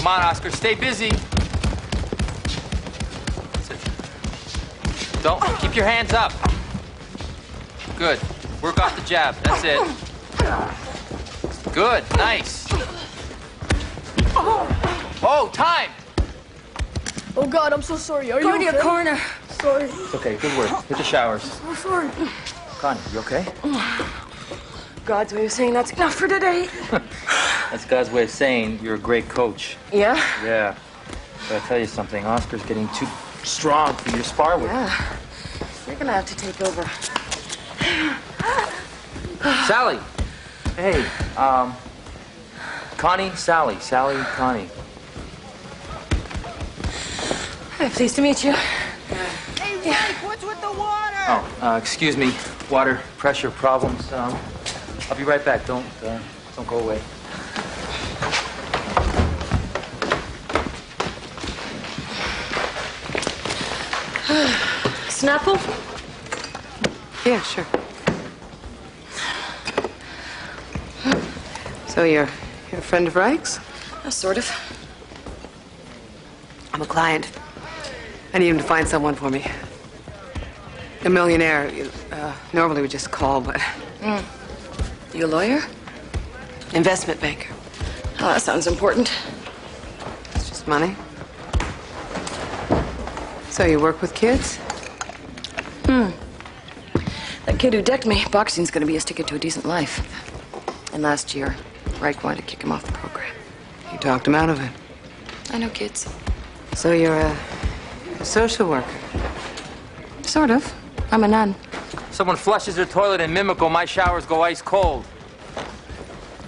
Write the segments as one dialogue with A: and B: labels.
A: Come on, Oscar, stay busy. Don't, keep your hands up. Good. Work off the jab, that's it. Good, nice. Oh, time!
B: Oh, God, I'm so sorry. Are you okay?
C: Go to your corner.
B: Sorry.
A: It's okay, good work. Hit the showers.
B: I'm sorry.
A: Connie, you okay?
B: God's way of saying that's enough for today.
A: That's God's way of saying you're a great coach.
B: Yeah?
A: Yeah. But I tell you something, Oscar's getting too strong for you to spar with.
B: Yeah. You're gonna have to take over.
A: Sally! Hey, Connie, Sally. Sally, Connie.
C: Hi, pleased to meet you.
D: Hey, Mike, what's with the water?
A: Oh, excuse me. Water pressure problems. I'll be right back. Don't go away.
C: Snapple?
E: Yeah, sure. So you're a friend of Reich's?
C: Sort of.
E: I'm a client. I need him to find someone for me. A millionaire. Normally we just call, but...
C: You a lawyer?
E: Investment banker.
C: Oh, that sounds important.
E: It's just money. So you work with kids?
C: That kid who decked me, boxing's gonna be his ticket to a decent life. And last year, Reich wanted to kick him off the program.
E: You talked him out of it.
C: I know kids.
E: So you're a social worker?
C: Sort of. I'm a nun.
A: Someone flushes their toilet in Mimico, my showers go ice cold.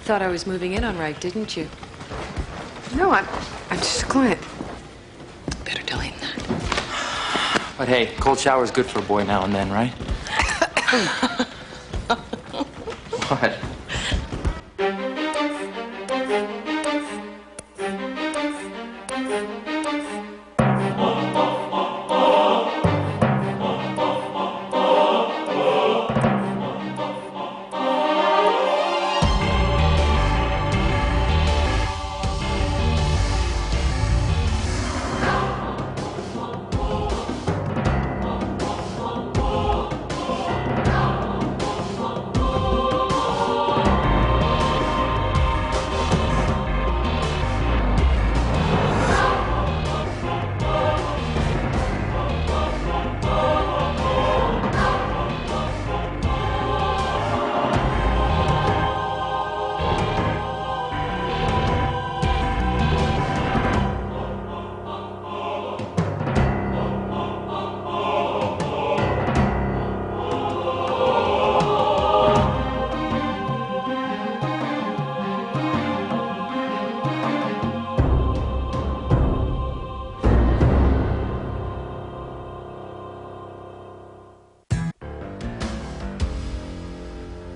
E: Thought I was moving in on Reich, didn't you? No, I'm just a client.
C: Better tell him that.
A: But hey, cold shower's good for a boy now and then, right? What?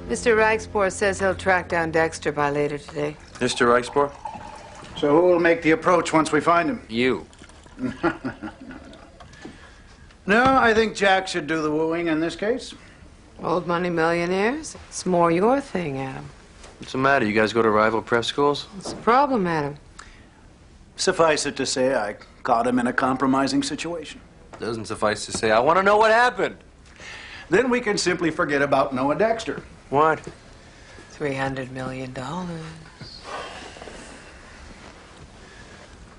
E: Mr. Reichspor says he'll track down Dexter by later today.
F: Mr. Reichspor?
G: So who will make the approach once we find him?
A: You.
G: No, I think Jack should do the wooing in this case.
E: Old money millionaires? It's more your thing, Adam.
F: What's the matter? You guys go to rival prep schools?
E: What's the problem, Adam?
G: Suffice it to say, I caught him in a compromising situation.
F: Doesn't suffice to say. I want to know what happened.
G: Then we can simply forget about Noah Dexter.
F: What?
E: $300 million.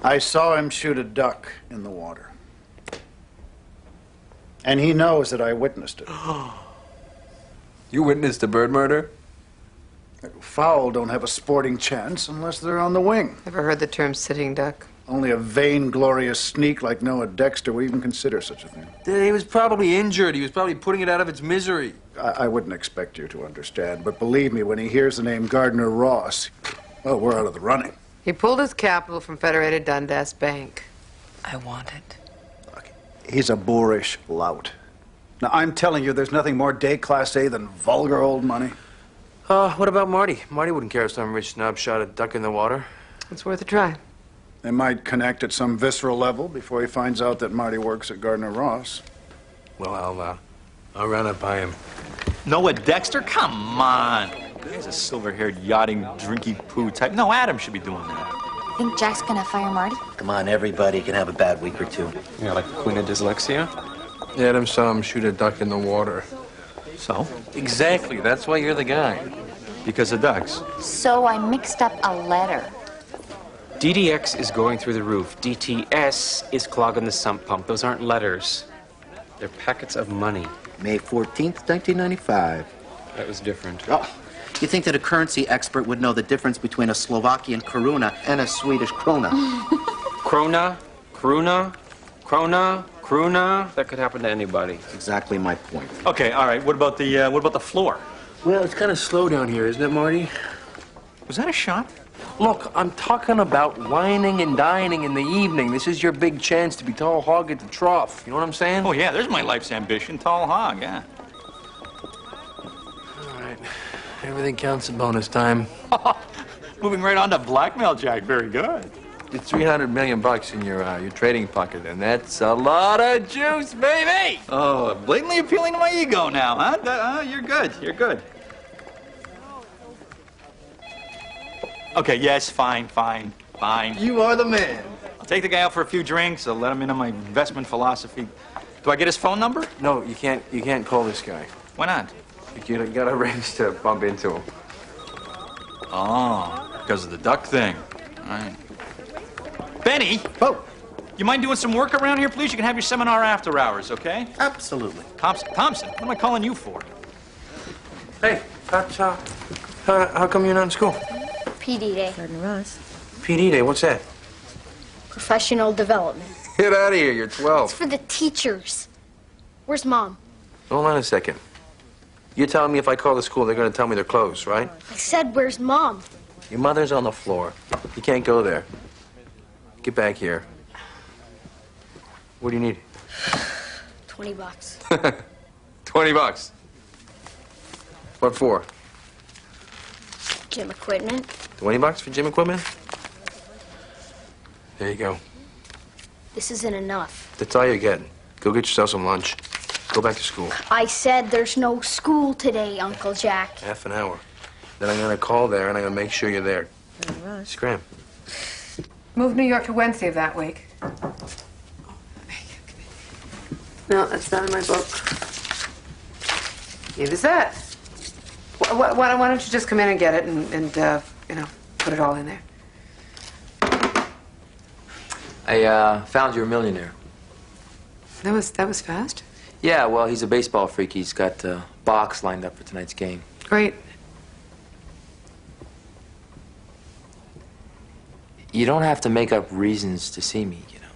G: I saw him shoot a duck in the water. And he knows that I witnessed it.
F: You witnessed a bird murder?
G: Fowl don't have a sporting chance unless they're on the wing.
E: Ever heard the term sitting duck?
G: Only a vainglorious sneak like Noah Dexter would even consider such a thing.
F: He was probably injured. He was probably putting it out of its misery.
G: I wouldn't expect you to understand, but believe me, when he hears the name Gardner Ross, well, we're out of the running.
E: He pulled his capital from Federated Dundas Bank. I want it.
G: Look, he's a boorish lout. Now, I'm telling you, there's nothing more déclassé than vulgar old money.
F: What about Marty? Marty wouldn't care if some rich snob shot a duck in the water.
E: It's worth a try.
G: They might connect at some visceral level before he finds out that Marty works at Gardner Ross.
F: Well, I'll run up by him.
H: Noah Dexter? Come on. He's a silver-haired, yachting, drinky-poo type. No, Adam should be doing that. Think Jack's gonna fire Marty?
I: Come on, everybody can have a bad week or two.
J: Yeah, like Queen of Dyslexia?
F: Adam saw him shoot a duck in the water.
K: So?
J: Exactly. That's why you're the guy.
K: Because of ducks.
H: So I mixed up a letter.
J: DDX is going through the roof. DTS is clogging the sump pump. Those aren't letters. They're packets of money.
I: May 14th, 1995.
J: That was different.
I: Oh, you think that a currency expert would know the difference between a Slovakian koruna and a Swedish krona?
J: Krona, kruna, krona, kruna. That could happen to anybody.
I: That's exactly my point.
K: Okay, all right. What about the floor?
F: Well, it's kind of slow down here, isn't it, Marty?
K: Was that a shot?
F: Look, I'm talking about wining and dining in the evening. This is your big chance to be tall hog at the trough. You know what I'm saying?
K: Oh, yeah, there's my life's ambition. Tall hog, yeah.
F: All right. Everything counts at bonus time.
K: Moving right on to blackmail, Jack. Very good.
F: It's $300 million in your trading pocket, and that's a lot of juice, baby!
K: Oh, blatantly appealing to my ego now, huh? You're good. You're good. Okay, yes, fine.
F: You are the man.
K: I'll take the guy out for a few drinks. I'll let him into my investment philosophy. Do I get his phone number?
F: No, you can't. You can't call this guy.
K: Why not?
F: You got to arrange to bump into him.
K: Oh, because of the duck thing. All right. Benny!
I: Oh,
K: You mind doing some work around here, please? You can have your seminar after hours, okay?
I: absolutely.
K: Thompson, what am I calling you for?
F: Hey, how come you're not in school?
H: PD Day.
F: PD Day, what's that?
L: Professional development.
F: Get out of here, you're
L: It's
F: 12.
L: for the teachers. Where's Mom?
F: Hold on a second. You're telling me if I call the school, they're going to tell me they're closed, right?
L: I said, where's Mom?
F: Your mother's on the floor. You can't go there. Get back here. What do you need?
L: $20.
F: $20. What for?
L: Gym equipment.
F: $20 for gym equipment? There you go.
L: This isn't enough.
F: That's all you're getting. Go get yourself some lunch. Go back to school.
L: I said there's no school today, Uncle Jack.
F: Half an hour. Then I'm going to call there and I'm going to make sure you're there. Scram.
E: Move New York to Wednesday of that week. No, that's not in my book. Neither's that. Why don't you just come in and get it and put it all in there?
A: I found your millionaire.
E: That was fast.
A: Yeah, well, he's a baseball freak. He's got a box lined up for tonight's game.
E: Great.
A: You don't have to make up reasons to see me, you know.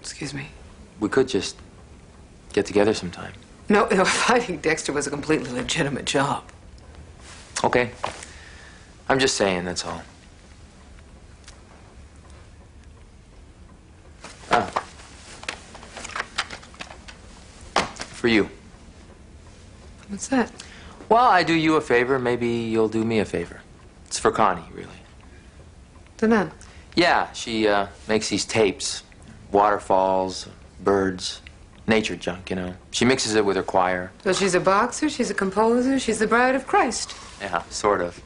E: Excuse me.
A: We could just get together sometime.
E: No, finding Dexter was a completely legitimate job.
A: Okay. I'm just saying, that's all. For you.
E: What's that?
A: Well, I do you a favor. Maybe you'll do me a favor. It's for Connie, really.
E: The nun.
A: Yeah, she makes these tapes. Waterfalls, birds, nature junk, you know. She mixes it with her choir.
E: So she's a boxer, she's a composer, she's the bride of Christ.
A: Yeah, sort of.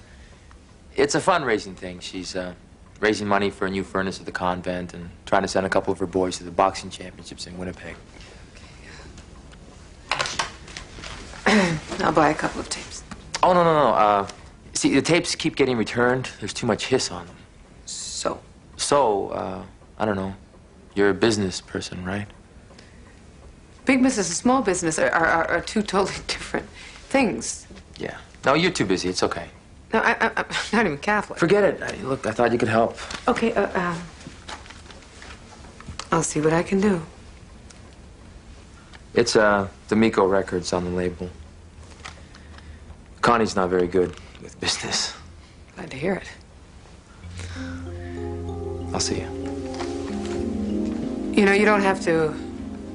A: It's a fundraising thing. She's raising money for a new furnace at the convent and trying to send a couple of her boys to the boxing championships in Winnipeg.
E: I'll buy a couple of tapes.
A: Oh, no. See, the tapes keep getting returned. There's too much hiss on them. So, I don't know. You're a business person, right?
E: Big business and small business are two totally different things.
A: Yeah. No, you're too busy. It's okay.
E: No, I'm not even Catholic.
A: Forget it. Look, I thought you could help.
E: Okay, I'll see what I can do.
A: It's, D'Amico Records on the label. Connie's not very good with business.
E: Glad to hear it.
A: I'll see you.
E: You know, you don't have to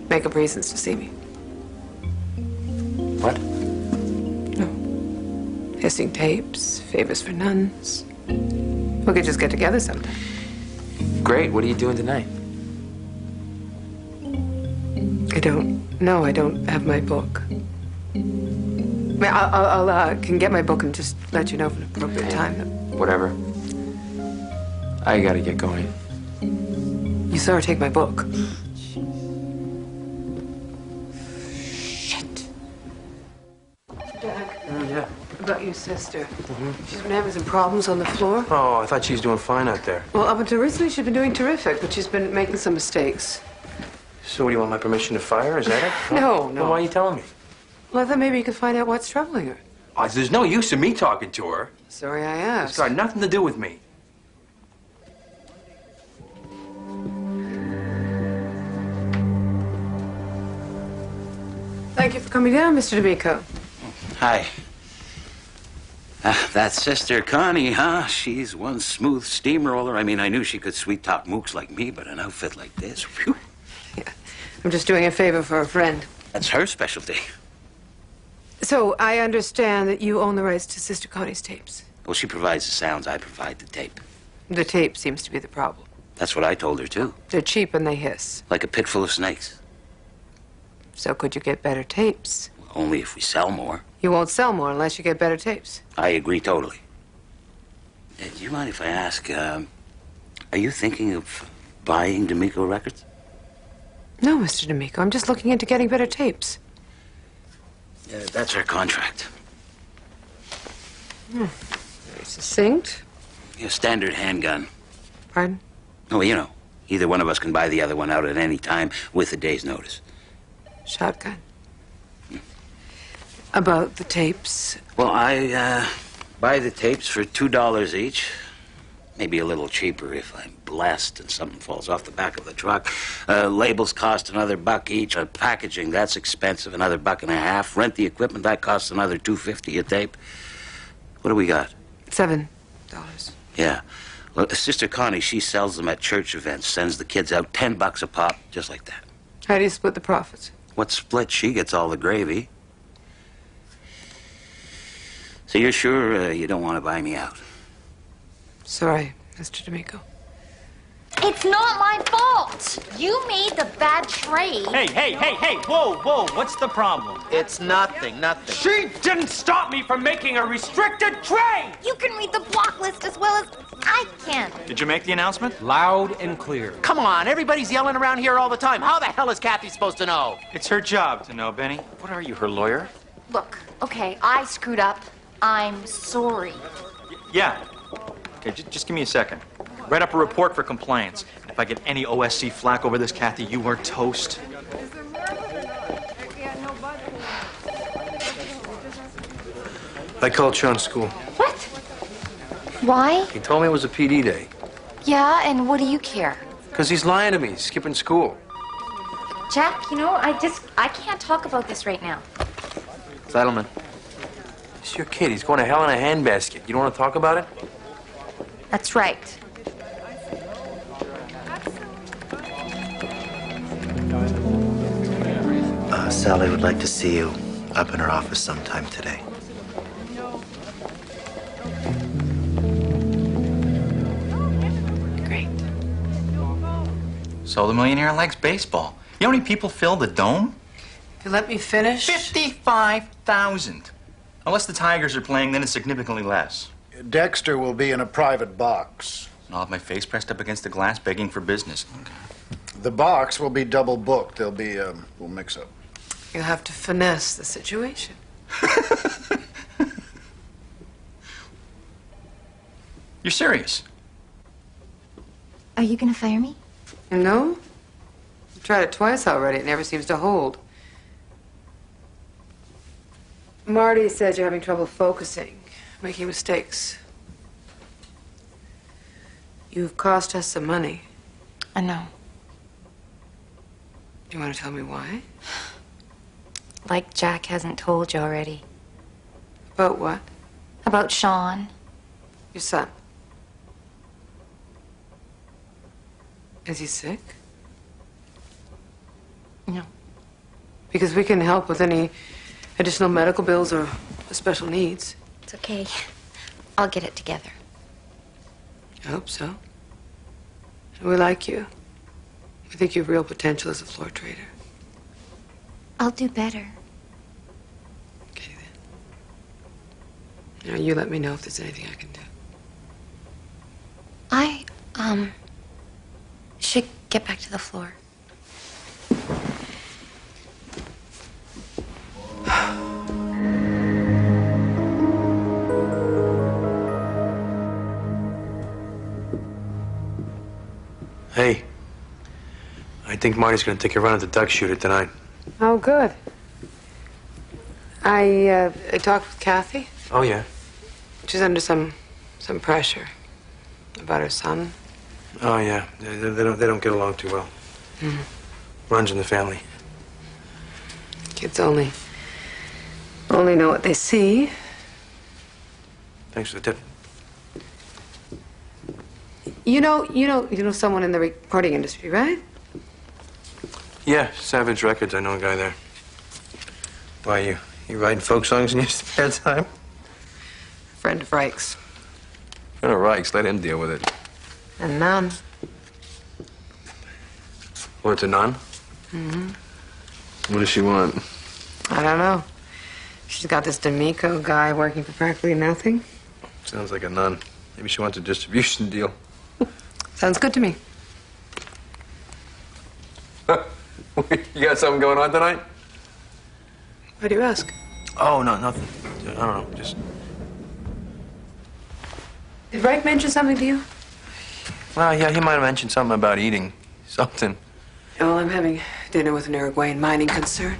E: make up reasons to see me.
A: What?
E: No. Hissing tapes, favors for nuns. We could just get together sometime.
A: Great. What are you doing tonight?
E: I don't know. I don't have my book. I mean, I'll can get my book and just let you know at an appropriate time.
A: Whatever. I gotta get going.
E: You saw her take my book.
F: Yeah.
E: About your sister. She's been having some problems on the floor.
F: Oh, I thought she was doing fine out there.
E: Well, up until recently, she's been doing terrific, but she's been making some mistakes.
F: So what, do you want my permission to fire her? Is that it?
E: No,
F: Then
E: no.
F: why are you telling me?
E: Well, I thought maybe you could find out what's troubling her.
F: Oh, there's no use in me talking to her.
E: Sorry I
F: It's
E: asked.
F: got nothing to do with me.
E: Thank you for coming down, Mr. D'Amico.
M: Hi. That Sister Connie, huh? She's one smooth steamroller. I mean, I knew she could sweet-talk mooks like me, but an outfit like this, phew.
E: I'm just doing a favor for a friend.
M: That's her specialty.
E: So, I understand that you own the rights to Sister Connie's tapes.
M: Well, she provides the sounds, I provide the tape.
E: The tape seems to be the problem.
M: That's what I told her, too.
E: They're cheap and they hiss.
M: Like a pit full of snakes.
E: So could you get better tapes?
M: Only if we sell more.
E: You won't sell more unless you get better tapes.
M: I agree totally. Do you mind if I ask, are you thinking of buying D'Amico Records?
E: No, Mr. D'Amico. I'm just looking into getting better tapes.
M: That's her contract.
E: Very succinct.
M: A standard handgun.
E: Pardon?
M: Oh, you know, either one of us can buy the other one out at any time with a day's notice.
E: Shotgun. About the tapes.
M: Well, I buy the tapes for $2 each. Maybe a little cheaper if I'm blessed and something falls off the back of the truck. Labels cost another $1 each. Packaging, that's expensive, another $1.50. Rent the equipment, that costs another $2.50 a tape. What do we got?
E: $7.
M: Yeah. Well, Sister Connie, she sells them at church events, sends the kids out $10 a pop, just like that.
E: How do you split the profits?
M: What's split? She gets all the gravy. So you're sure you don't want to buy me out?
E: Sorry, Mr. D'Amico.
H: It's not my fault. You made the bad trade.
K: Hey, whoa, what's the problem?
I: It's nothing.
J: She didn't stop me from making a restricted trade!
H: You can read the block list as well as I can.
K: Did you make the announcement?
J: Loud and clear.
I: Come on, everybody's yelling around here all the time. How the hell is Kathy supposed to know?
K: It's her job to know, Benny.
J: What are you, her lawyer?
H: Look, okay, I screwed up. I'm sorry.
K: Yeah. Okay, just give me a second. Write up a report for compliance. If I get any OSC flack over this, Kathy, you are toast.
F: I called Sean's school.
H: What? Why?
F: He told me it was a PD day.
H: Yeah, and what do you care?
F: Because he's lying to me. He's skipping school.
H: Jack, you know, I can't talk about this right now.
A: Settlement.
F: It's your kid. He's going to hell in a handbasket. You don't want to talk about it?
H: That's right.
N: Sally would like to see you up in her office sometime today.
E: Great.
K: So the millionaire likes baseball. You know how many people fill the dome?
E: If you let me finish.
K: 55,000. Unless the Tigers are playing, then it's significantly less.
G: Dexter will be in a private box.
K: I'll have my face pressed up against the glass begging for business.
G: The box will be double booked. There'll be a little mix-up.
E: You'll have to finesse the situation.
K: You're serious?
H: Are you gonna fire me?
E: No? I've tried it twice already. It never seems to hold. Marty says you're having trouble focusing, making mistakes. You've cost us some money.
H: I know.
E: Do you want to tell me why?
H: Like Jack hasn't told you already.
E: About what?
H: About Sean.
E: Your son. Is he sick?
H: No.
E: Because we can help with any additional medical bills or special needs.
H: It's okay. I'll get it together.
E: I hope so. We like you. We think you have real potential as a floor trader.
H: I'll do better.
E: Now, you let me know if there's anything I can do.
H: Should get back to the floor.
F: Hey, I think Marty's gonna take a run at the duck shooter tonight.
E: Oh, good. I talked with Kathy.
F: Oh, yeah?
E: She's under some pressure about her son.
F: Oh, yeah. They don't get along too well. Runs in the family.
E: Kids only know what they see.
F: Thanks for the tip.
E: You know someone in the recording industry, right?
F: Yeah, Savage Records. I know a guy there. Why, you writing folk songs in your spare time?
E: Friend of Reich's.
F: Friend of Reich's. Let him deal with it.
E: And none.
F: What's a nun? What does she want?
E: I don't know. She's got this D'Amico guy working for practically nothing.
F: Sounds like a nun. Maybe she wants a distribution deal.
E: Sounds good to me.
F: You got something going on tonight?
E: Why do you ask?
F: Oh, no, nothing. I don't know, just...
E: Did Reich mention something to you?
F: Well, yeah, he might have mentioned something about eating. Something.
E: Well, I'm having dinner with an Uruguayan mining concern.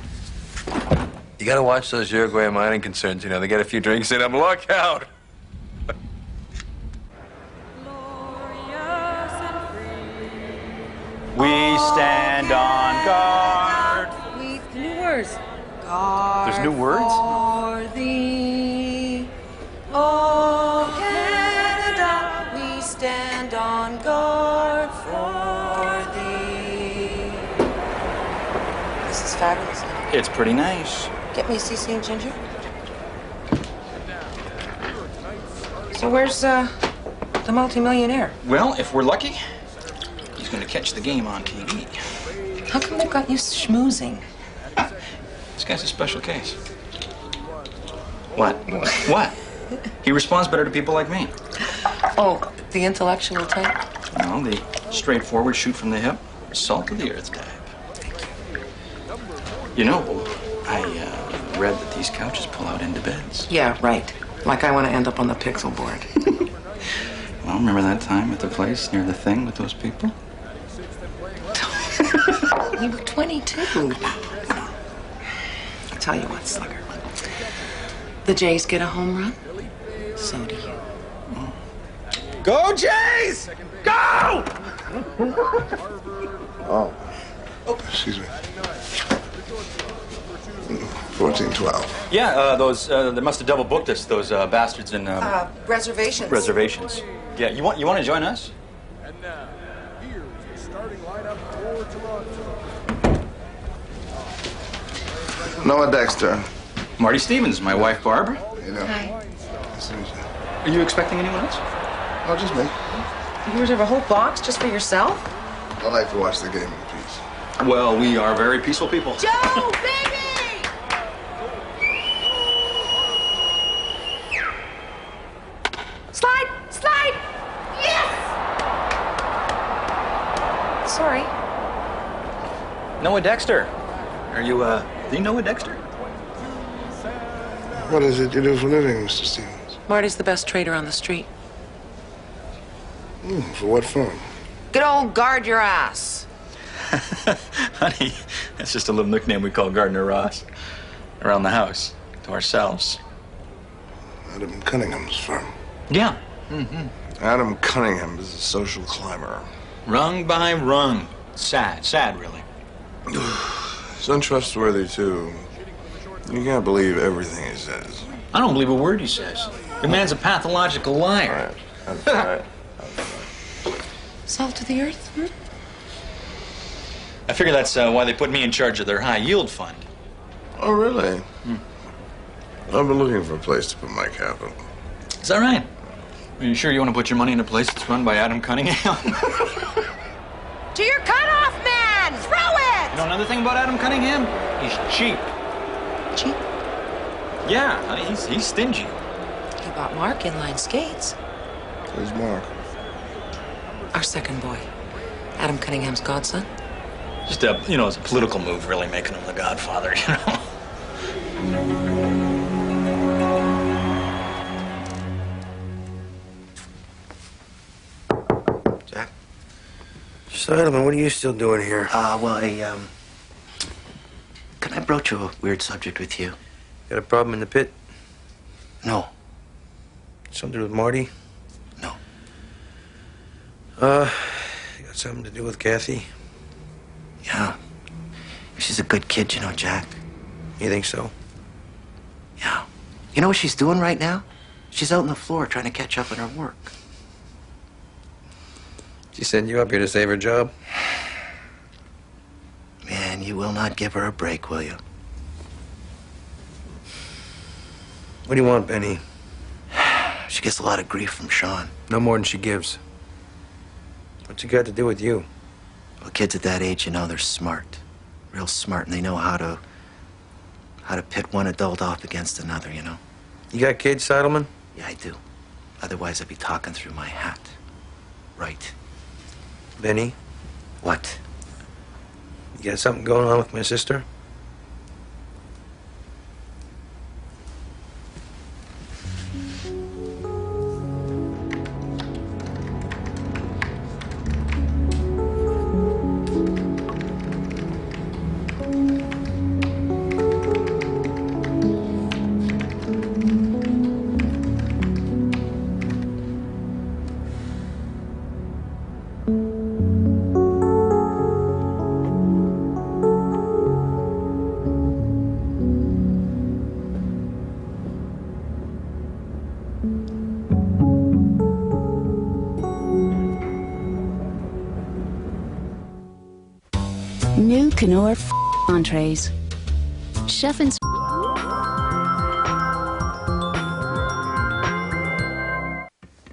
F: You gotta watch those Uruguayan mining concerns, you know. They get a few drinks in them. Look out!
K: We stand on guard.
C: New words.
K: There's new words?
C: For thee, oh Canada, we stand on guard for thee. This is fabulous.
K: It's pretty nice.
C: Get me a CC and ginger. So where's the multimillionaire?
K: Well, if we're lucky, he's going to catch the game on TV.
C: How come they got you schmoozing?
K: This guy's a special case. What? What? He responds better to people like me.
C: Oh, the intellectual type?
K: No, the straightforward, shoot from the hip, salt of the earth type. You know, I read that these couches pull out into beds.
C: Yeah, right. Like I want to end up on the pixel board.
K: Well, remember that time at the place near the thing with those people?
C: You were 22. I'll tell you what, Slugger. The Jays get a home run. So do you.
K: Go Jays! Go!
O: Oh, excuse me. 1412.
K: Yeah, those they must have double booked us. Those bastards in
C: Reservations.
K: reservations. Yeah, you want to join us?
P: And now, here's the starting lineup for Toronto.
O: Noah Dexter.
K: Marty Stevens, my wife Barbara.
O: You know.
H: Hi.
O: Nice to meet you.
K: Are you expecting anyone else?
O: Oh, just me.
C: You reserve a whole box just for yourself?
O: I like to watch the game in peace.
K: Well, we are very peaceful people.
C: Joe, baby! Slide! Slide! Yes! Sorry.
K: Noah Dexter. Are you the Noah Dexter?
O: What is it you do for a living, Mr. Stevens?
C: Marty's the best trader on the street.
O: For what firm?
C: Good old guard your ass.
K: Honey, that's just a little nickname we call Gardner Ross. Around the house. To ourselves.
O: Adam Cunningham's firm.
K: Yeah.
O: Adam Cunningham is a social climber.
K: Rung by rung. Sad, really.
O: He's untrustworthy, too. You can't believe everything he says.
K: I don't believe a word he says. The man's a pathological liar.
O: That's right.
C: Salt of the earth?
K: I figure that's why they put me in charge of their high yield fund.
O: Oh, really? I've been looking for a place to put my capital.
K: Is that right? Are you sure you want to put your money in a place that's run by Adam Cunningham?
C: To your cutoff man! Throw it!
K: You know another thing about Adam Cunningham? He's cheap.
C: Cheap?
K: Yeah, honey, he's stingy.
C: He bought Mark inline skates.
O: Who's Mark?
C: Our second boy. Adam Cunningham's godson.
K: Just it's a political move, really making him the godfather,
Q: Jack? Sideman, what are you still doing here?
N: Can I broach a weird subject with you?
Q: Got a problem in the pit?
N: No.
Q: Something with Marty?
N: No.
Q: Got something to do with Kathy?
N: Yeah. She's a good kid, you know, Jack.
Q: You think so?
N: Yeah. You know what she's doing right now? She's out on the floor trying to catch up on her work.
Q: She sent you up here to save her job?
N: Man, you will not give her a break, will you?
Q: What do you want, Benny?
N: She gets a lot of grief from Sean.
Q: No more than she gives. What's it got to do with you?
N: Well, kids at that age, you know, they're smart. Real smart, and they know how to pit one adult off against another, you know?
Q: You got kids, Seidelman?
N: Yeah, I do. Otherwise, I'd be talking through my hat. Right.
Q: Benny?
N: What?
Q: You got something going on with my sister?
R: New Knorr entrees. Chef and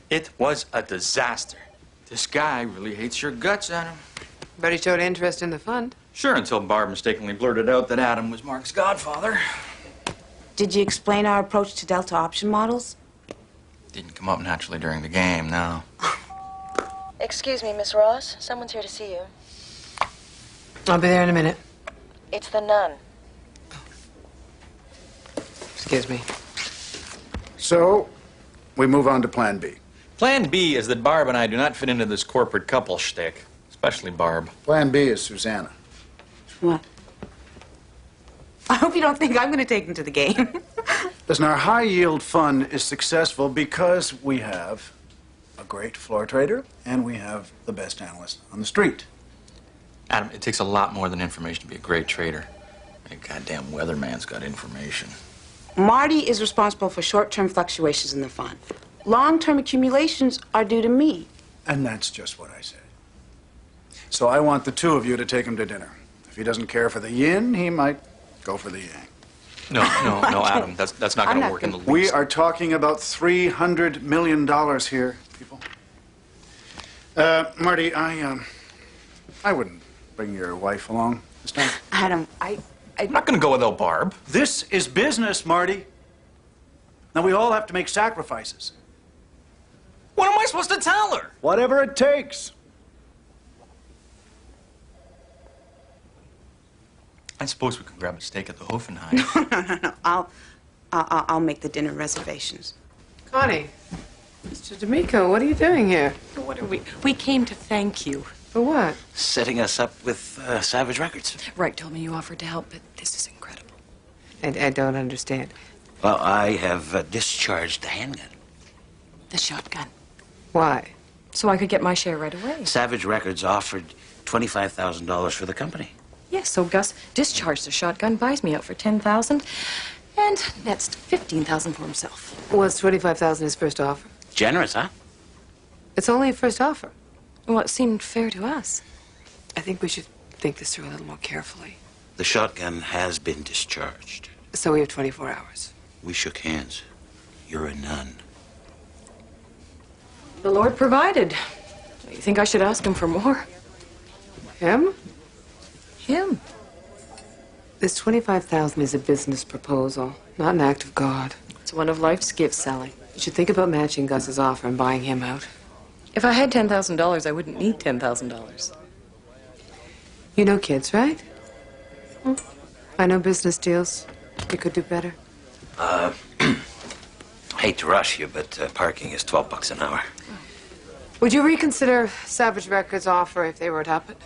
K: It was a disaster. This guy really hates your guts, Adam.
E: But he showed interest in the fund.
K: Sure, until Barb mistakenly blurted out that Adam was Mark's godfather.
S: Did you explain our approach to Delta option models?
K: Didn't come up naturally during the game, no.
C: Excuse me, Miss Ross. Someone's here to see you.
E: I'll be there in a minute.
C: It's the nun.
E: Excuse me.
G: So, we move on to Plan B.
K: Plan B is that Barb and I do not fit into this corporate couple shtick, especially Barb.
G: Plan B is Susanna.
S: What? I hope you don't think I'm going to take him to the game.
G: Listen, our high-yield fund is successful because we have a great floor trader and we have the best analyst on the street.
K: Adam, it takes a lot more than information to be a great trader. A goddamn weatherman's got information.
S: Marty is responsible for short-term fluctuations in the fund. Long-term accumulations are due to me.
G: And that's just what I said. So I want the two of you to take him to dinner. If he doesn't care for the yin, he might go for the yang.
K: No, Adam, that's not going to work in the least.
G: We are talking about $300 million here, people. Marty, I wouldn't bring your wife along this time.
S: Adam, I'm
K: not going to go without Barb.
G: This is business, Marty. Now, we all have to make sacrifices.
K: What am I supposed to tell her?
G: Whatever it takes.
K: I suppose we could grab a steak at the Hoffenheim.
S: No. I'll make the dinner reservations.
E: Connie, Mr. D'Amico, what are you doing here?
C: What are we? We came to thank you.
E: For what?
M: Setting us up with Savage Records.
C: Wright told me you offered to help, but this is incredible.
E: I don't understand.
M: Well, I have discharged the handgun.
C: The shotgun.
E: Why?
C: So I could get my share right away.
M: Savage Records offered $25,000 for the company.
C: Yes, so Gus discharged the shotgun, buys me out for $10,000, and nets $15,000 for himself.
E: Was $25,000 his first offer?
M: Generous, huh?
E: It's only a first offer.
C: Well, it seemed fair to us.
E: I think we should think this through a little more carefully.
M: The shotgun has been discharged.
E: So we have 24 hours.
M: We shook hands. You're a nun.
C: The Lord provided. You think I should ask him for more?
E: Him?
C: Him.
E: This $25,000 is a business proposal, not an act of God.
C: It's one of life's gifts, Sally.
E: You should think about matching Gus's offer and buying him out.
C: If I had $10,000, I wouldn't need $10,000.
E: You know kids, right? I know business deals. You could do better.
N: Hate to rush you, but parking is $12 an hour.
E: Would you reconsider Savage Records' offer if they were to up it?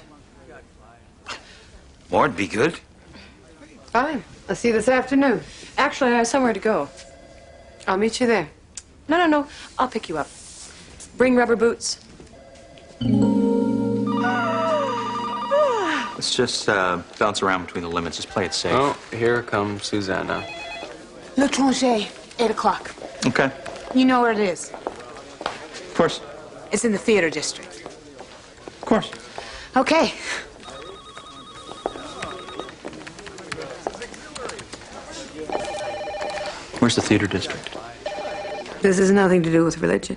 N: More'd be good.
E: Fine. I'll see you this afternoon.
C: Actually, I have somewhere to go.
E: I'll meet you there.
C: No. I'll pick you up. Bring rubber boots.
K: Let's just bounce around between the limits. Just play it safe.
J: Oh, here comes Susanna.
S: L'Étranger, 8 o'clock.
K: Okay.
S: You know where it is?
K: Of course.
S: It's in the theater district.
K: Of course.
S: Okay.
K: Where's the theater district?
E: This has nothing to do with religion.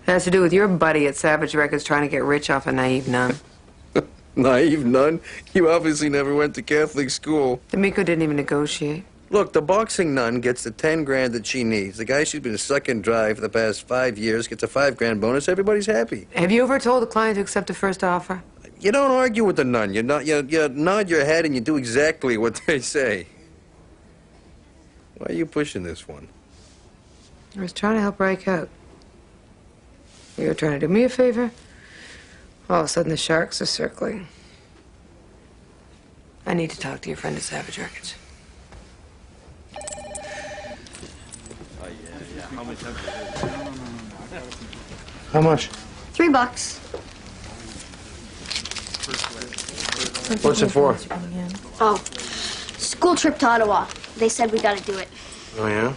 E: It has to do with your buddy at Savage Records trying to get rich off a naive nun.
Q: Naive nun? You obviously never went to Catholic school.
E: D'Amico didn't even negotiate.
Q: Look, the boxing nun gets the 10 grand that she needs. The guy she's been sucking dry for the past 5 years gets a 5 grand bonus. Everybody's happy.
E: Have you ever told the client to accept the first offer?
Q: You don't argue with the nun. You nod your head and you do exactly what they say. Why are you pushing this one?
E: I was trying to help Reich out. You were trying to do me a favor. All of a sudden, the sharks are circling. I need to talk to your friend at Savage Records.
Q: How much?
L: $3.
Q: What's it for?
L: Oh, school trip to Ottawa. They said we gotta do it.
Q: Oh, yeah?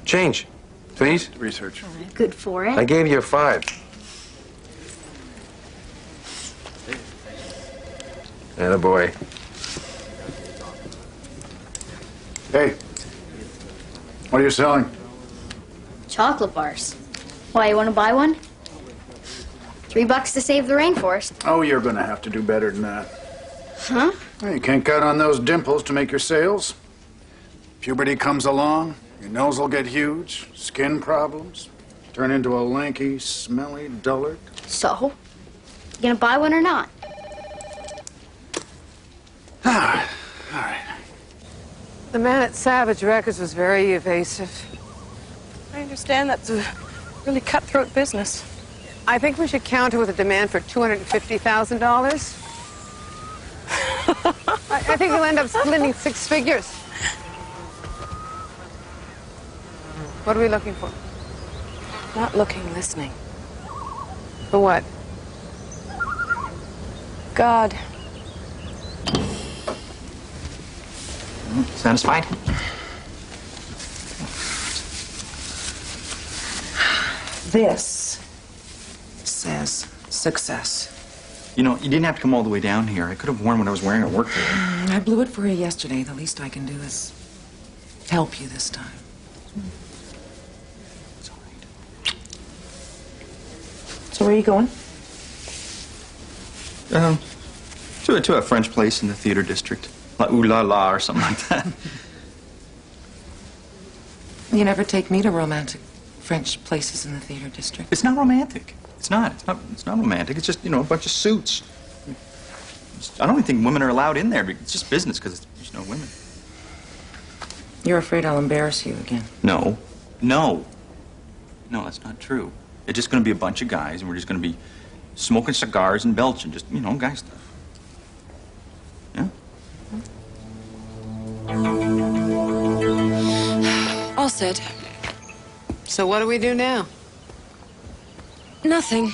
F: Change, please.
G: Research.
L: Good for it.
F: I gave you a 5. Attaboy.
G: Hey, what are you selling?
L: Chocolate bars. Why, you want to buy one? $3 to save the rainforest.
G: Oh, you're gonna have to do better than that.
L: Huh?
G: Well, you can't count on those dimples to make your sales. Puberty comes along, your nose will get huge, skin problems, turn into a lanky, smelly dullard.
L: So? You gonna buy one or not?
G: All right.
E: The man at Savage Records was very evasive.
C: I understand that's a really cutthroat business.
E: I think we should counter with a demand for $250,000. I think we'll end up splitting 6 figures. What are we looking for?
C: Not looking, listening.
E: For what?
C: God.
K: Satisfied?
T: This says success.
K: You know, you didn't have to come all the way down here. I could have worn what I was wearing at work today.
T: I blew it for you yesterday. The least I can do is help you this time.
K: It's all right.
T: So where are you going?
K: To a French place in the theater district. La Ooh La La or something like that.
T: You never take me to romantic French places in the theater district.
K: It's not romantic. It's not romantic. It's just, you know, a bunch of suits. I don't even think women are allowed in there. It's just business because there's no women.
T: You're afraid I'll embarrass you again.
K: No, that's not true. It's just going to be a bunch of guys, and we're just going to be smoking cigars and belching, just, you know, guy stuff. Yeah?
C: All said.
E: So what do we do now?
C: Nothing.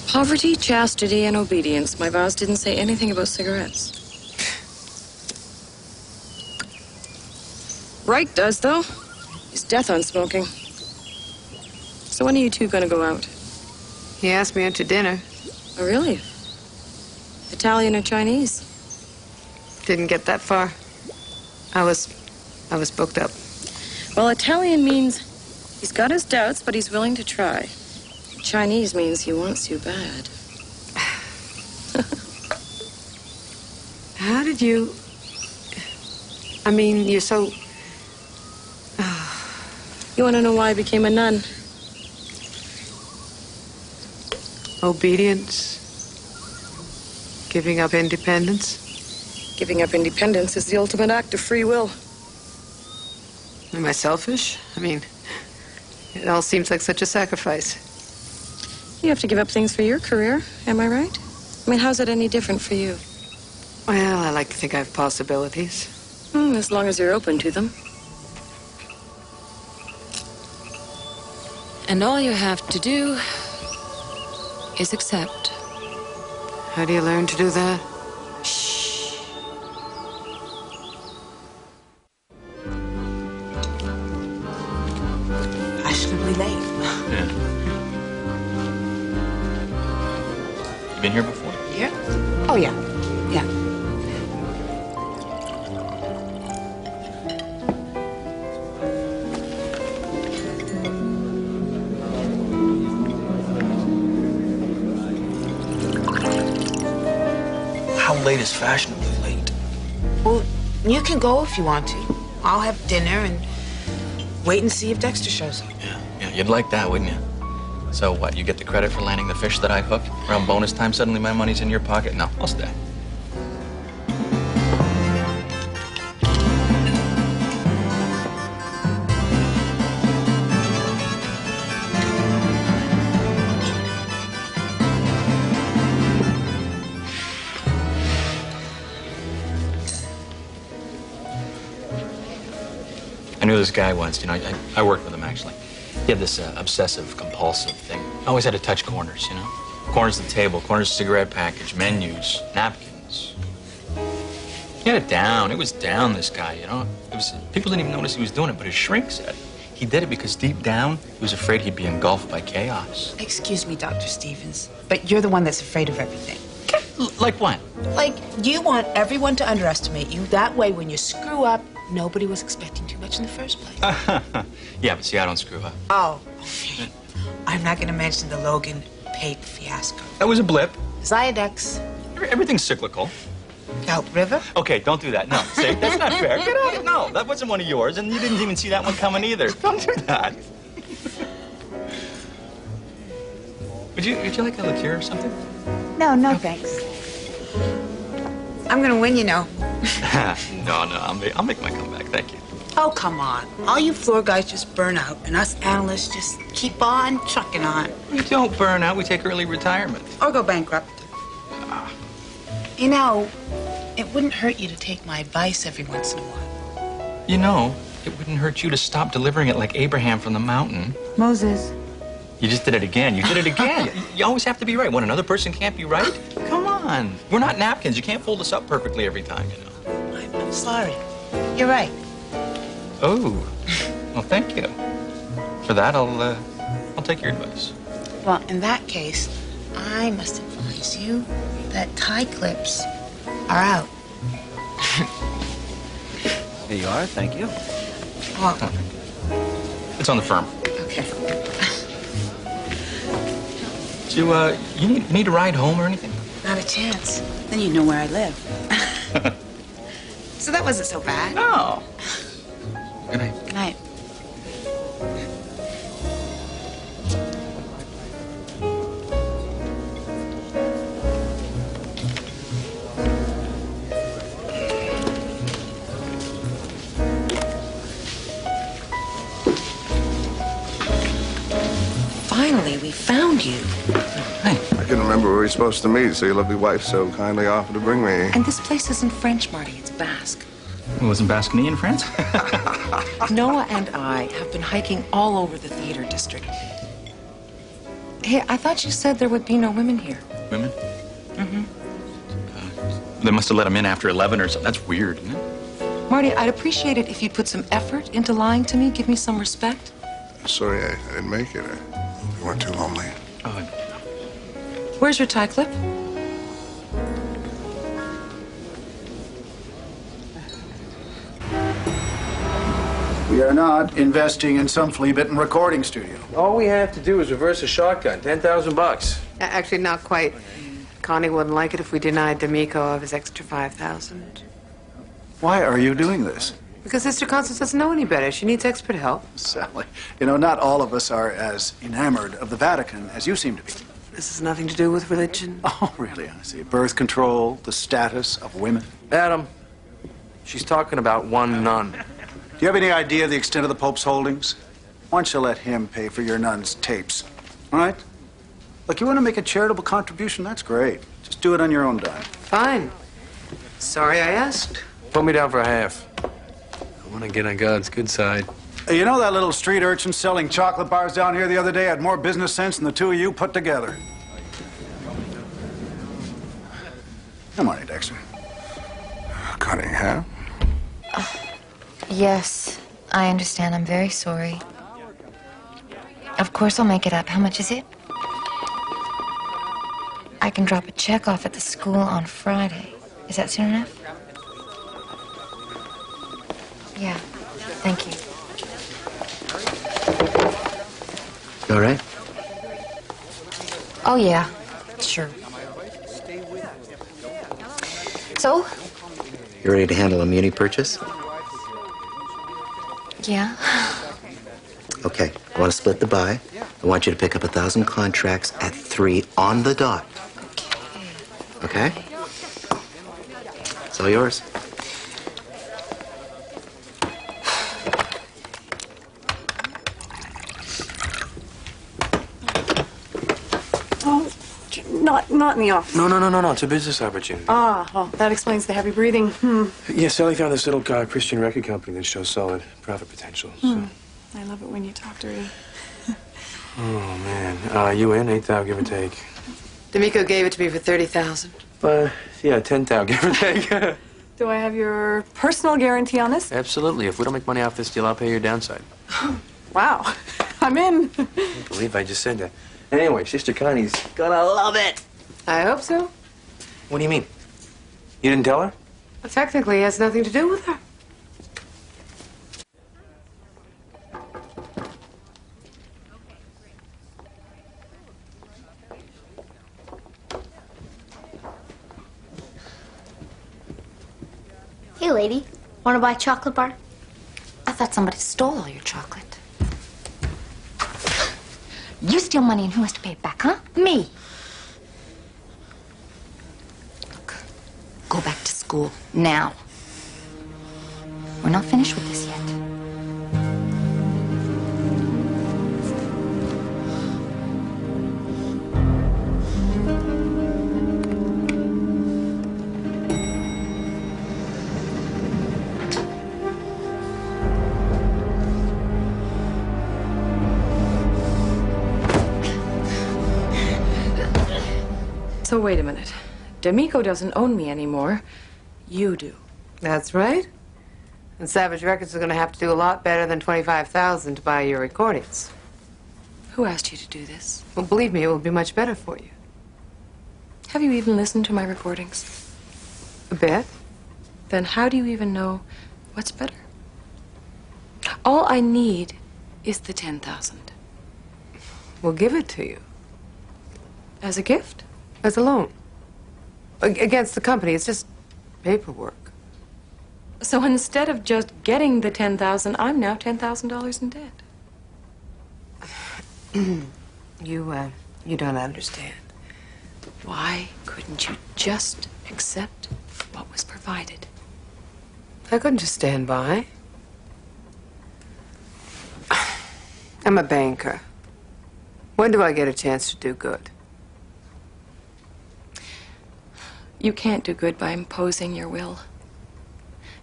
C: Poverty, chastity, and obedience. My vows didn't say anything about cigarettes. Reich does, though. He's death on smoking. So when are you two gonna go out?
E: He asked me out to dinner.
C: Oh, really? Italian or Chinese?
E: Didn't get that far. I was booked up.
C: Well, Italian means he's got his doubts, but he's willing to try. Chinese means he wants you bad.
E: How did you... I mean, you're so...
C: You want to know why I became a nun?
E: Obedience. Giving up independence.
C: Giving up independence is the ultimate act of free will.
E: Am I selfish? I mean, it all seems like such a sacrifice.
C: You have to give up things for your career, am I right? I mean, how's it any different for you?
E: Well, I like to think I have possibilities.
C: As long as you're open to them. And all you have to do is accept.
E: How do you learn to do that?
S: Fashionably late.
K: Yeah. You been here before?
S: Here? Oh, yeah. Yeah.
K: How late is fashionably late?
S: Well, you can go if you want to. I'll have dinner and wait and see if Dexter shows up.
K: Yeah, you'd like that, wouldn't you? So what, you get the credit for landing the fish that I hooked? Around bonus time, suddenly my money's in your pocket? No, I'll stay. I knew this guy once, you know, I worked with him actually. He had this obsessive compulsive thing. Always had to touch corners, you know? Corners of the table, corners of the cigarette package, menus, napkins. He had it down. It was down, this guy, you know? People didn't even notice he was doing it, but his shrink said he did it because deep down, he was afraid he'd be engulfed by chaos.
S: Excuse me, Dr. Stevens, but you're the one that's afraid of everything.
K: Like what?
S: Like, you want everyone to underestimate you. That way, when you screw up, nobody was expecting too much in the first place.
K: Yeah, but see, I don't screw up.
S: Oh, okay. I'm not going to mention the Logan Pate fiasco.
K: That was a blip.
S: Zydex.
K: Everything's cyclical.
S: Elk River?
K: Okay, don't do that. No, see, that's not fair. Get out of it. No, that wasn't one of yours, and you didn't even see that one coming either. Don't do that. Would you like a liqueur or something?
S: No, no, thanks. I'm going to win, you know.
K: No, I'll make my comeback. Thank you.
S: Oh, come on. All you floor guys just burn out, and us analysts just keep on trucking on.
K: We don't burn out. We take early retirement.
S: Or go bankrupt. You know, it wouldn't hurt you to take my advice every once in a while.
K: You know, it wouldn't hurt you to stop delivering it like Abraham from the mountain.
S: Moses.
K: You just did it again. You did it again. You always have to be right. When another person can't be right, come on. We're not napkins. You can't fold us up perfectly every time, you know.
S: I'm sorry. You're right.
K: Oh, well, thank you. For that, I'll take your advice.
S: Well, in that case, I must advise you that tie clips are out.
N: Here you are, thank you.
S: Well,
K: It's on the firm.
S: okay.
K: Do you need a ride home or anything?
S: Not a chance. Then you know where I live. So that wasn't so bad.
K: No. Good night.
S: Good night.
T: Finally, we found you.
O: I couldn't remember where we were supposed to meet, so your lovely wife so kindly offered to bring me.
T: And this place isn't French, Marty. It's Basque.
K: Well, wasn't Basque-Uni in France?
T: Noah and I have been hiking all over the theater district. Hey, I thought you said there would be no women here.
K: Women?
T: Mm-hmm.
K: They must have let them in after 11 or something. That's weird, isn't it?
T: Marty, I'd appreciate it if you'd put some effort into lying to me. Give me some respect.
O: Sorry, I didn't make it. You weren't too lonely.
K: Oh,
T: Where's your tie clip?
G: We are not investing in some flea-bitten recording studio.
F: All we have to do is reverse a shotgun. $10,000.
E: Actually, not quite. Connie wouldn't like it if we denied D'Amico of his extra $5,000.
G: Why are you doing this?
E: Because Sister Constance doesn't know any better. She needs expert help.
G: Sally, you know, not all of us are as enamored of the Vatican as you seem to be.
E: This has nothing to do with religion.
G: Oh, really? I see. Birth control, the status of women.
F: Adam, she's talking about one nun.
G: Do you have any idea of the extent of the Pope's holdings? Why don't you let him pay for your nun's tapes? All right? Look, you want to make a charitable contribution? That's great. Just do it on your own dime.
E: Fine. Sorry I asked.
F: Put me down for half. I want to get on God's good side.
G: Hey, you know that little street urchin selling chocolate bars down here the other day had more business sense than the two of you put together? Good morning, Dexter.
O: Cunningham?
H: Yes, I understand. I'm very sorry. Of course I'll make it up. How much is it? I can drop a check off at the school on Friday. Is that soon enough? Yeah, thank you.
N: You all right?
H: Oh, yeah, sure. So?
N: You ready to handle a muni purchase?
H: Yeah.
N: Okay, I want to split the buy. I want you to pick up 1,000 contracts at 3 on the dot. Okay? It's all yours.
B: Oh, not in the office.
F: No. It's a business opportunity.
B: Ah, well, that explains the heavy breathing.
F: Yeah, Sally found this little Christian record company that shows solid profit potential. So.
B: I love it when you talk dirty.
F: Oh, man. You in? 8,000, give or take.
E: D'Amico gave it to me for $30,000.
F: Yeah, 10,000, give or take.
B: Do I have your personal guarantee on this?
F: Absolutely. If we don't make money off this deal, I'll pay your downside.
B: Wow, I'm in.
F: I can't believe I just said that. Anyway, Sister Connie's gonna love it.
E: I hope so.
F: What do you mean? You didn't tell her?
E: Well, technically, it has nothing to do with her.
L: Hey, lady. Want to buy a chocolate bar? I thought somebody stole all your chocolate.
H: You steal money and who has to pay it back, huh? Me. Look, go back to school now. We're not finished with this yet.
C: So wait a minute. D'Amico doesn't own me anymore. You do.
E: That's right. And Savage Records is going to have to do a lot better than $25,000 to buy your recordings.
C: Who asked you to do this?
E: Well, believe me, it will be much better for you.
C: Have you even listened to my recordings?
E: A bit.
C: Then how do you even know what's better? All I need is the $10,000.
E: We'll give it to you.
C: As a gift?
E: As a loan. Against the company. It's just paperwork.
C: So instead of just getting the $10,000, I'm now $10,000 in debt.
E: You don't understand.
C: Why couldn't you just accept what was provided?
E: I couldn't just stand by. I'm a banker. When do I get a chance to do good?
C: You can't do good by imposing your will.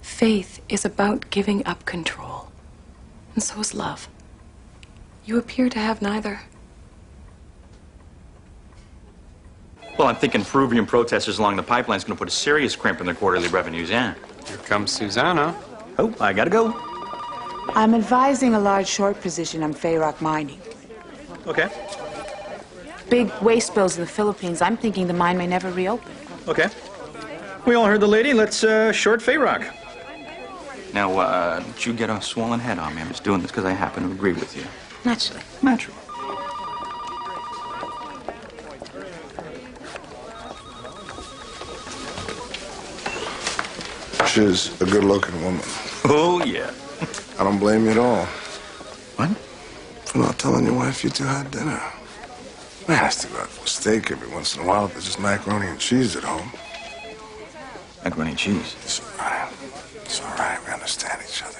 C: Faith is about giving up control. And so is love. You appear to have neither.
K: Well, I'm thinking Peruvian protesters along the pipeline's going to put a serious crimp in their quarterly revenues, yeah.
J: Here comes Susanna.
K: Oh, I gotta go.
S: I'm advising a large short position on Fayrock Mining.
K: Okay.
S: Big waste spills in the Philippines. I'm thinking the mine may never reopen.
K: Okay. We all heard the lady. Let's short Fayrock. Now, don't you get a swollen head on me. I'm just doing this because I happen to agree with you.
S: Naturally.
K: Naturally.
O: She's a good-looking woman.
K: Oh, yeah.
O: I don't blame you at all.
K: What?
O: For not telling your wife you two had dinner. Man, I still got steak every once in a while if there's just macaroni and cheese at home.
K: Macaroni and cheese.
O: It's all right. It's all right. We understand each other.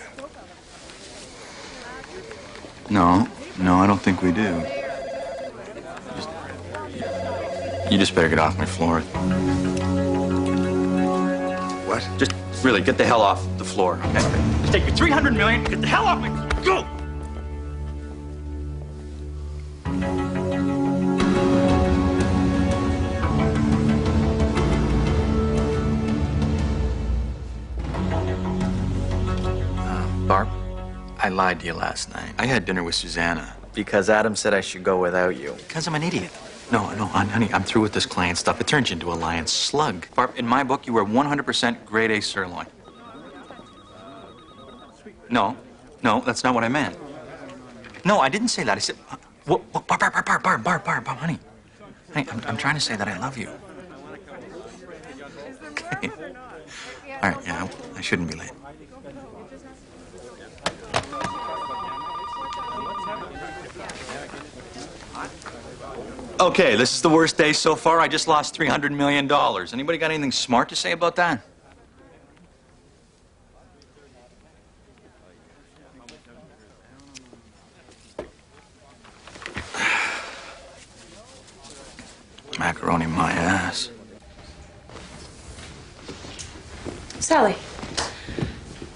K: No, I don't think we do. You just better get off my floor.
O: What?
K: Just really get the hell off the floor, okay? Just take your $300 million, get the hell off my... Go! Barb, I lied to you last night. I had dinner with Susanna.
A: Because Adam said I should go without you.
K: Because I'm an idiot. No, honey, I'm through with this client stuff. It turns you into a lion slug. Barb, in my book, you were 100% grade A sirloin. No, that's not what I meant. No, I didn't say that. I said, Barb, honey. Honey, I'm trying to say that I love you. Okay. All right, yeah, I shouldn't be late. Okay, this is the worst day so far. I just lost $300 million. Anybody got anything smart to say about that? Macaroni my ass.
C: Sally,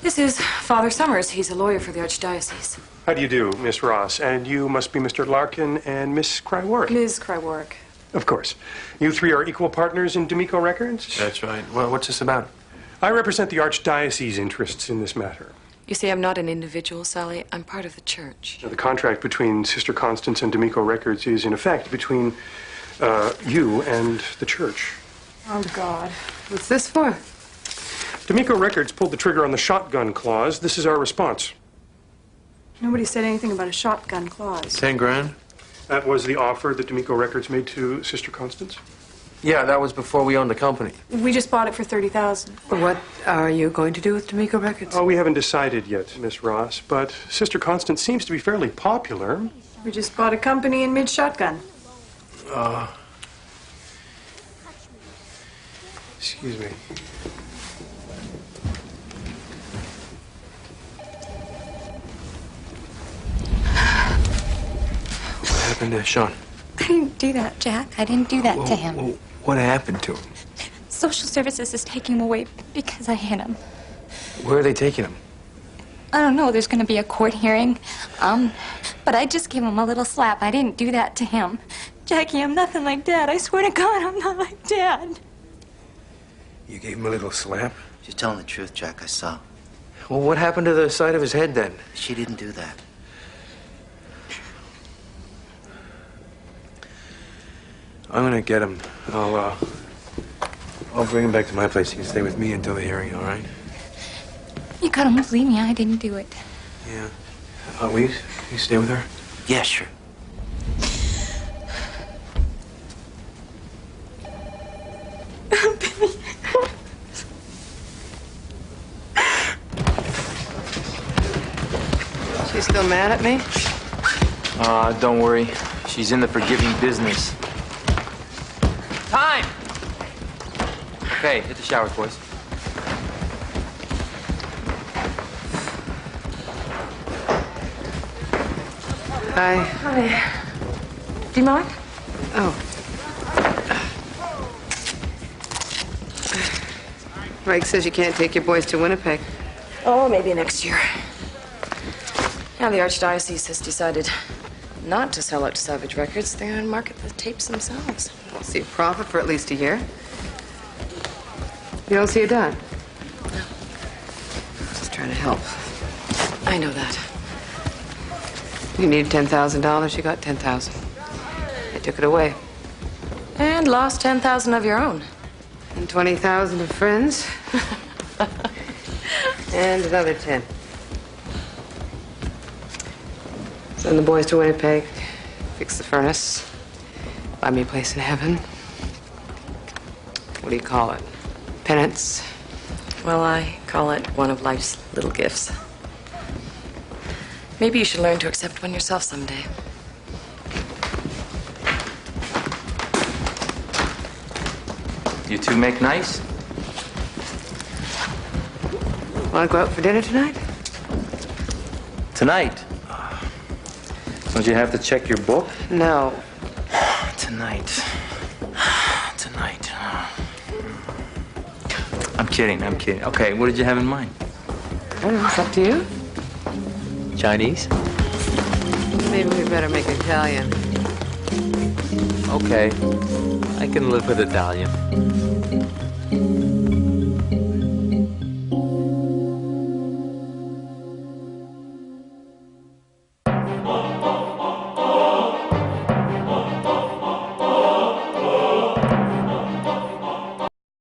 C: this is Father Summers. He's a lawyer for the Archdiocese.
U: How do you do, Miss Ross? And you must be Mr. Larkin and Miss Krywark.
C: Ms. Krywark.
U: Of course. You three are equal partners in D'Amico Records?
F: That's right. Well, what's this about?
U: I represent the Archdiocese interests in this matter.
C: You see, I'm not an individual, Sally. I'm part of the church.
U: Now, the contract between Sister Constance and D'Amico Records is, in effect, between you and the church.
B: Oh, God.
E: What's this for?
U: D'Amico Records pulled the trigger on the shotgun clause. This is our response.
B: Nobody said anything about a shotgun clause.
F: 10 grand?
U: That was the offer that D'Amico Records made to Sister Constance.
F: Yeah, that was before we owned the company.
B: We just bought it for $30,000.
E: What are you going to do with D'Amico Records?
U: Oh, we haven't decided yet, Miss Ross, but Sister Constance seems to be fairly popular.
B: We just bought a company in mid-shotgun.
U: Excuse me.
F: What happened to Sean?
H: I didn't do that, Jack. I didn't do that to him.
F: Whoa, what happened to him?
H: Social services is taking him away because I hit him.
F: Where are they taking him?
H: I don't know. There's going to be a court hearing. But I just gave him a little slap. I didn't do that to him. Jackie, I'm nothing like Dad. I swear to God, I'm not like Dad.
F: You gave him a little slap?
N: She's telling the truth, Jack. I saw.
F: Well, what happened to the side of his head then?
N: She didn't do that.
F: I'm gonna get him. I'll bring him back to my place. He can stay with me until the hearing, all right?
H: You gotta believe me. I didn't do it.
F: Yeah. Will you stay with her?
N: Yeah, sure.
E: She's still mad at me?
A: Don't worry. She's in the forgiving business. Time! Okay, hit the showers, boys.
E: Hi.
C: Hi. Do you mind?
E: Oh. Mike says you can't take your boys to Winnipeg.
C: Oh, maybe next year. Now the Archdiocese has decided not to sell out to Savage Records. They're going to market the tapes themselves.
E: See a profit for at least a year. You don't see a dime?
C: No.
E: Just trying to help.
C: I know that.
E: You needed $10,000, you got $10,000. They took it away.
C: And lost 10,000 of your own.
E: And 20,000 of friends. And another 10. Send the boys to Winnipeg, fix the furnace, buy me a place in heaven. What do you call it? Penance?
C: Well, I call it one of life's little gifts. Maybe you should learn to accept one yourself someday.
A: You two make nice?
E: Want to go out for dinner tonight?
A: Tonight? Don't you have to check your book?
E: No.
A: Tonight. Tonight. I'm kidding. Okay, what did you have in mind?
E: I don't know, it's up to you.
A: Chinese?
E: Maybe we better make Italian.
A: Okay. I can live with Italian.